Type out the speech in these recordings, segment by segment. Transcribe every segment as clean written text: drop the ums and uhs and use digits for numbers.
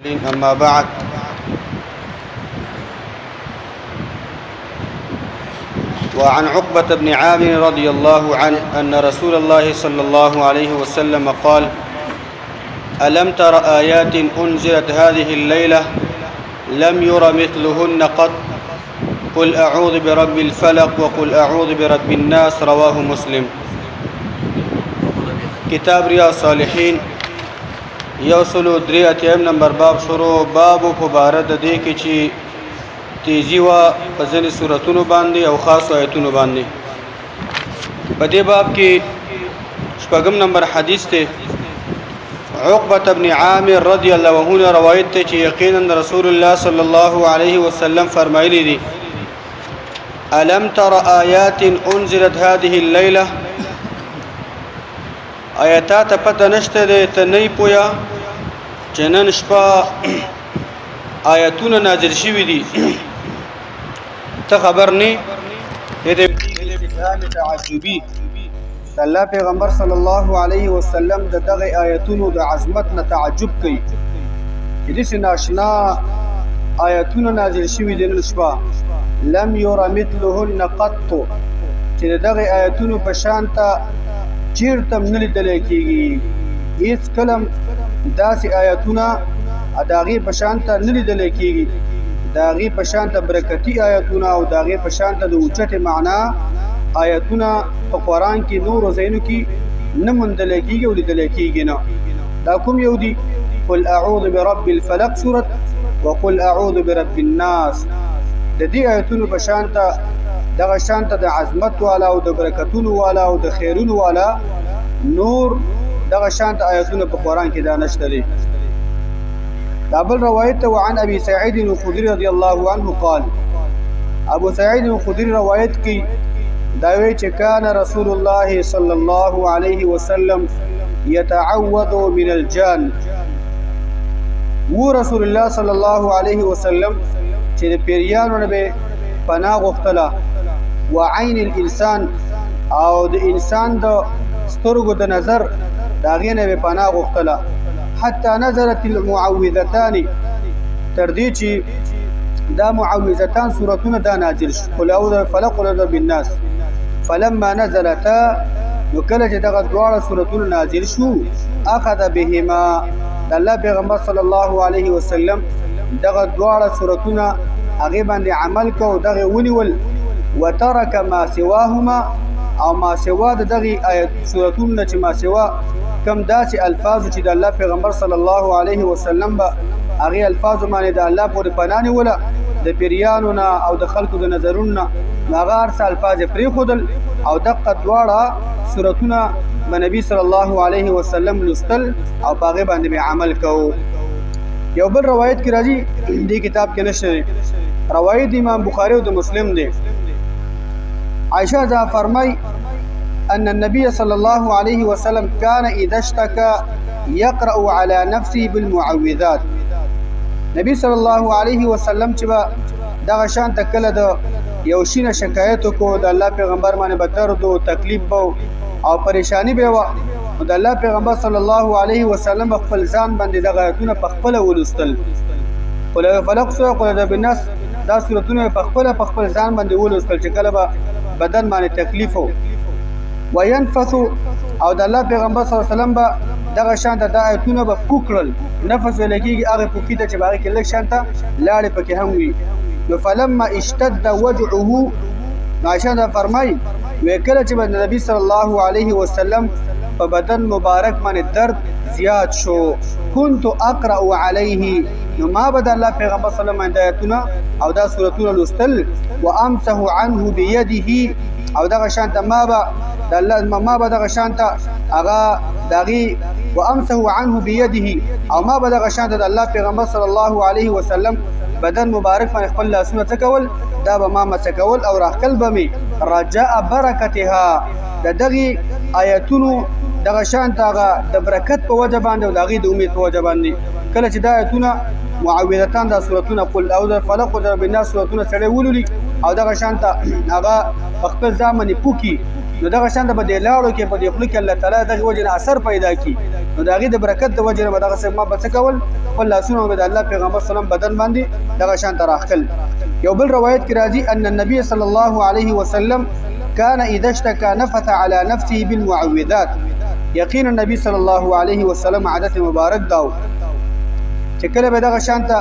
أما بعد وعن عقبة بن عامر رضي الله عنه أن رسول الله صلى الله عليه وسلم قال ألم تر آيات أنزلت هذه الليلة لم ير مثلهن قط قل أعوذ برب الفلق وقل أعوذ برب الناس رواه مسلم. کتاب ریاض صالحین یوسلو درې اتیم نمبر باب شروع بابو په باره د دې کې چې تیزی وا په ځینې سورتونو باندې او خاص آیتونو باندې. په دې باب کې شپږم نمبر حدیث ته عقبة بن عامر رضی الله عنه روایت ته چې یقینا رسول الله صلی الله علیه وسلم فرمایلی دي ألم تر آیات انزلت هذه الليلة آیاتات پته نشته ده ته نه پویا چې نن شپه آیاتونه نازل شوي دي ته خبر نه دې اتهام تعجبي الله پیغمبر صلی الله علیه وسلم دغه آیاتونو د عظمت نه تعجب کوي چې دې ناشنا آیاتونه نازل شوي دي نن شپه لم ير مثلهن قط چې دغه آیاتونو په شان ته چیرته نه لیدل کېږي هیڅ کلم داسې آیاتونه داغي په شان ته نه لیدل کېږي داغي په شان ته برکتی آیاتونه او داغي په شان ته د اوچته معنا آیاتونه په قران کې نور زینو کې نه مندل کېږي او لیدل کېږي نه. دا کوم یو دي قل اعوذ برب الفلق سوره وقل اعوذ برب الناس د دې آیاتونو په شان ته دغه شانته د عظمت والا او د برکتونو والا او د خیرونو والا نور دغه شانته آیاتونه په قران کې دا نشته دي. دا بل روایت وعن ابي سعيد الخدري رضي الله عنه قال ابو سعيد الخدري روایت کی دا وی چې کان رسول الله صلى الله عليه وسلم يتعوذ من الجان و رسول الله صلى الله عليه وسلم چې د پیریانو نه به پناه غوښتله وعين الانسان او د انسان د سترګو د نظر دا غینه به پناه غوښتله حتى نزلت المعوذتان تر دې چې دا معوذتان سورتونه دا نازل شو قل اعوذ بالفلق وقل بالناس فلما نزلتا نو کله چې دغه دواړه سورتونه نازل شو اخذ بهما د الله پیغمبر صلی الله علیه وسلم دغه دواړه سورتونه هغه باندې عمل کو دغه ونیول وترك ما سواهما او ما سوا دغه آیت سورتونه چې ما سوا کم داسې الفاظ چې د الله پیغمبر صلی الله علیه وسلم به هغه الفاظ باندې د الله پورې پنانه ولا د پیریانو نه او د خلکو د نظرونو هغه ارس الفاظ پرې خودل او دغه دواړه سورتونه نبی صلی الله علیه وسلم لستل او هغه باندې عمل کو. یو بل روایت کی راځي دې کتاب کې نشته روایت امام بخاری او د مسلم دی. عائشہ ذا فرمای ان النبي صلى الله عليه وسلم كان اذا اشتكى يقرأ على نفسه بالمعوذات نبی صلی الله علیه وسلم چې دغه شان تکله د یو شینه شکایت کو د الله پیغمبر باندې بدرد او تکلیف او پریشانی به و د الله پیغمبر صلی الله علیه وسلم خپل ځان باندې دغه آیتونه په خپل ولستل قل فلق سوره قل بالناس دا سورتونه په خپل ځان باندې ولستل چې کله به بدن باندې تکلیف وينفث او د الله پیغمبر صلی الله علیه وسلم به دغه شان د آیتونه به پوکړل نفس ولکېږي هغه پوکیده چې باغ کې لږ شانته لاړې پکې هم وي. نو فلما اشتد وجعه عائشہ فرمای وکړه چې نبی صلی الله علیه وسلم په بدن مبارک باندې درد زیات شو كنت اقرا عليه نو ما بد الله پیغمبر صلی الله علیه وسلم او دا سورتونه لستل وامسح عنه بيده او دغه شانته ما به دغه شانته هغه دغه وامسح عنه بيده او ما به دغه شانته د الله پیغمبر صلی الله علیه وسلم بدن مبارک باندې خپل لاسونه تکول دا به ما مسکول او راخل به می رجاء برکتها دغه آیاتونو دغه شان هغه د برکت په وجه باندې او د هغې د امید په وجه باندې کله چې دا آیتونه معوذتان دا سورتونه قل اعوذ بالفلق و برب الناس سورتونه سړی ولولي او دغه شان هغه خپل ځامنې پوکي نو دغه شان به د لاړو کې په دې خلک الله تعالی دغه وجه نه اثر پیدا کی نو دغه د برکت د وجه نه دغه څه ما بچ کول خپل لاسونه به د الله پیغمبر صلی الله علیه وسلم بدن باندې دغه شان راخل یو بل روایت کې راځي ان النبي صلی الله علیه وسلم كان اذا اشتكى نفث على نفسه بالمعوذات یقینا النبي صلی الله علیه وسلم عادت مبارک داو چې کله به دغه شانته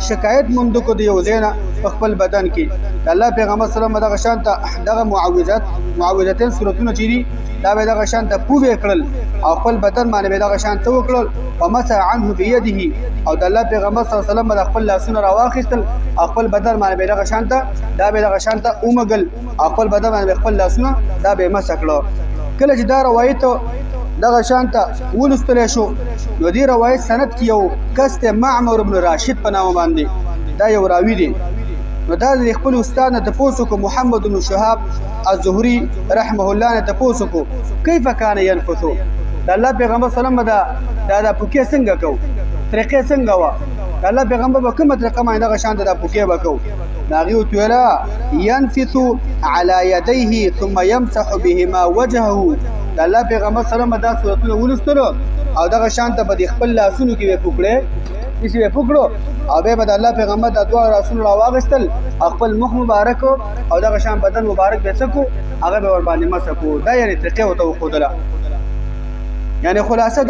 شکایت مند کو دی یو زینا خپل بدن کې الله پیغمبر صلی الله علیه وسلم دغه شانته دغه معوذتين سورتونه چي دي دا به دغه شانته پوبې کړل او خپل بدن باندې به دغه شانته وکړل ومسح عنه بيده او د الله پیغمبر صلی الله علیه وسلم د خپل لاسونه راواخیستل خپل بدن باندې به دغه شانته دا به دغه شانته اومګل خپل بدن باندې خپل لاسونه دا به مسح کړل کله چې دا روایت دغه شانته ولستل شو نو دی روایت سند کې یو کس ته معمر ابن راشد په نامه باندې دا یو راوی دی نو دا د خپل استاد نه تاسو کو محمد بن شهاب الزهري رحمه الله نه تاسو کو کیف کان ينفثو دا الله پیغمبر صلی الله علیه وسلم دا پوکې څنګه کو طریقې څنګه وا الله پیغمبر به کومه طریقه باندې دغه شانته دا پوکې وکاو ناغیو تولا ينفث على يديه ثم يمسح بهما وجهه د الله پیغمبر صلی الله علیه وسلم دا سورتونه ولستلو او دغه شانته به خپل لاسونو کې وپکړي چې وپکړو او به د الله پیغمبر د دوه رسول الله واغستل خپل مخ مبارک او دغه شان بدن مبارک به څکو هغه به ور باندې مسکو دا یعنی طریقه وته خودله یعنی خلاصه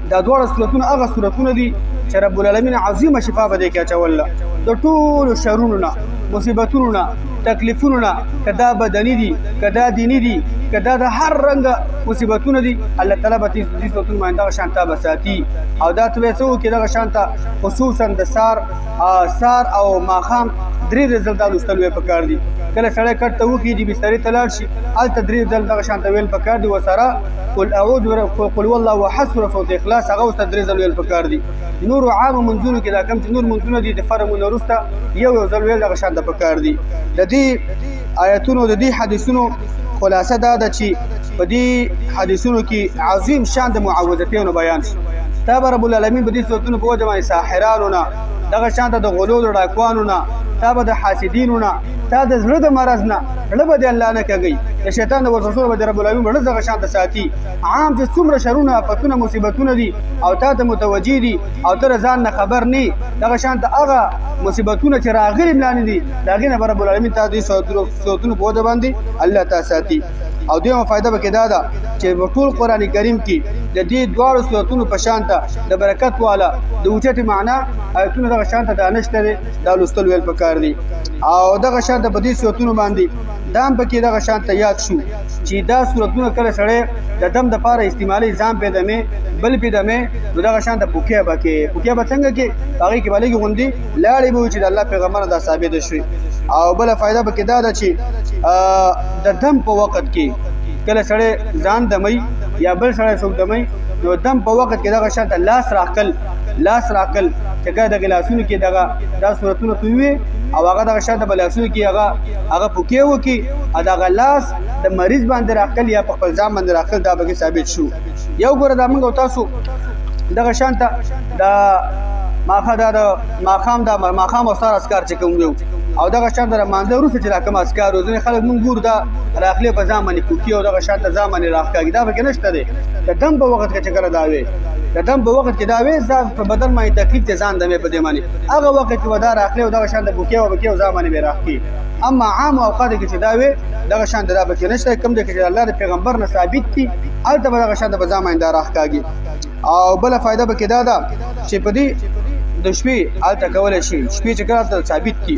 دا دوه سورتونه هغه سورتونه دي چې رب العالمین عظیمه شفا به کې اچول د ټول شرونو نه مصیبتونو نه تکلیفونو نه کدا بدني دي کدا دینی دي کدا د هر رنګ مصیبتونه دي الله تعالی به دې سورتونه باندې شانته بساتی او دا ته څو کې دغه شانته خصوصا د سار او ماخام درې رزل د لستلوي پکار دي کله سړی کټ ته وکی دي بسترې تلاړ شي ال تدریب دل دغه شانته ویل پکار دي وسره قل اعوذ قل والله وحسب صوت اخلاص هغه تدریب ویل پکار دي نور عام منزونه کې دا کم چې نور منزونه دي د فرمون ورسته یو ځل ویل دغه شانته پکار دي د دې آیاتونو د دې حدیثونو خلاصه دا ده چې په دې حدیثونو کې عظیم شان د معوذتین بیان شي تاب رب العالمین په دې صورتونو په وجه باندې ساحرانو نه دغه شان د غلو د ډاکوانو نه تاب د حاسدینو نه تا د زړه د مرض نه رب دې الله نه کوي د شیطان د وسوسو به رب العالمین ورته دغه شان د ساتي عام چې څومره شرونه آفتونه مصیبتونه دي او تا ته متوجي دي او تر ځان نه خبر نه دغه شان د هغه مصیبتونه چې راغلي ملانه دي دغه نه رب العالمین ته دې صورتونو په وجه باندې الله تعالی ساتي او دیمه فائدہ به کې دا ده چې په ټول قران کریم کې د دې دوه صورتونو په شانته د برکت والا د اوچته معنا آیتونه دغه شانته د انشته د لستل ویل پکار دي او دغه شانته په دې صورتونو باندې دام پکې دغه شانته یاد شو چې دا صورتونه کله سره د دم د پاره استعمالي ځام پیدا مې بل پیدا مې دغه شانته پوکې به څنګه کې هغه کې بلګي غوندي لاړې به چې د الله پیغمبر دا ثابت شي او بل فائدہ به کې دا ده چې د دم په وخت کې کله سره ځان دمي یا بل سره څوک دمي نو دم په وخت کې دغه شانته لاس راکل چې کله د ګلاسونو کې دا صورتونه کوي او هغه دغه شانته بلاسونو کې هغه پوکې وکي دغه لاس د مریض باندې راکل یا په خپل ځان باندې راکل دا به ثابت شو یو ګوره دا موږ تاسو دغه شانته د ماخام او سار اسکار چې کوم یو او دغه شانته مانده روسه چې راکم اسکار روزنه خلک مونږ ګور دا راخلې په ځامن کوکی او دغه شانته ځامن راخکاږي دا به نشته دی د دم په وخت کې چې کړه داوي د دم په وخت کې داوي ځان په بدن باندې تکلیف ته ځان دمه په دې معنی هغه وخت کې ودا راخلې او دغه شانته بوکي او ځامن به راخکي اما عام اوقات کې چې داوي دغه شانته دا به نشته کم د کې الله د پیغمبر نه ثابت دي البته دغه شانته په ځامن دا راخکاږي او بل فائدہ به کې دا ده چې په دې د شپې الته کول شي شپې چې کړه ثابت دي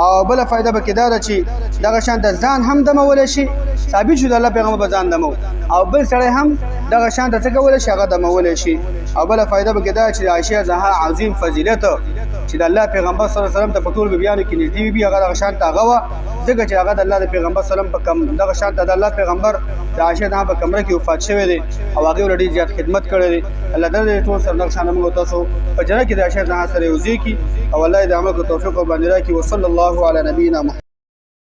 او بل فائدہ به کې دا ده چې دغه شان د ځان هم دمول شي ثابت شو د الله پیغمبر په ځان دمو او بل سره هم دغه شان د څه کول شي هغه دمول شي او بل فائدہ به کې دا چې عائشہ زها عظیم فضیلت چې د الله پیغمبر صلی الله علیه وسلم ته په ټول بیان کې نږدې وي هغه دغه شان هغه وا ځکه چې هغه د الله پیغمبر صلی الله علیه وسلم په کم دغه شان د الله پیغمبر د عائشہ نه په کمره کې وفات شوی دی او هغه ولډي زیات خدمت کړی دی الله دې ټول سره نقشانه موږ تاسو په جنت کې د عائشہ نه سره یوځي کی او الله دې عمل کو توفیق باندې راکړي وصلی الله علی نبینا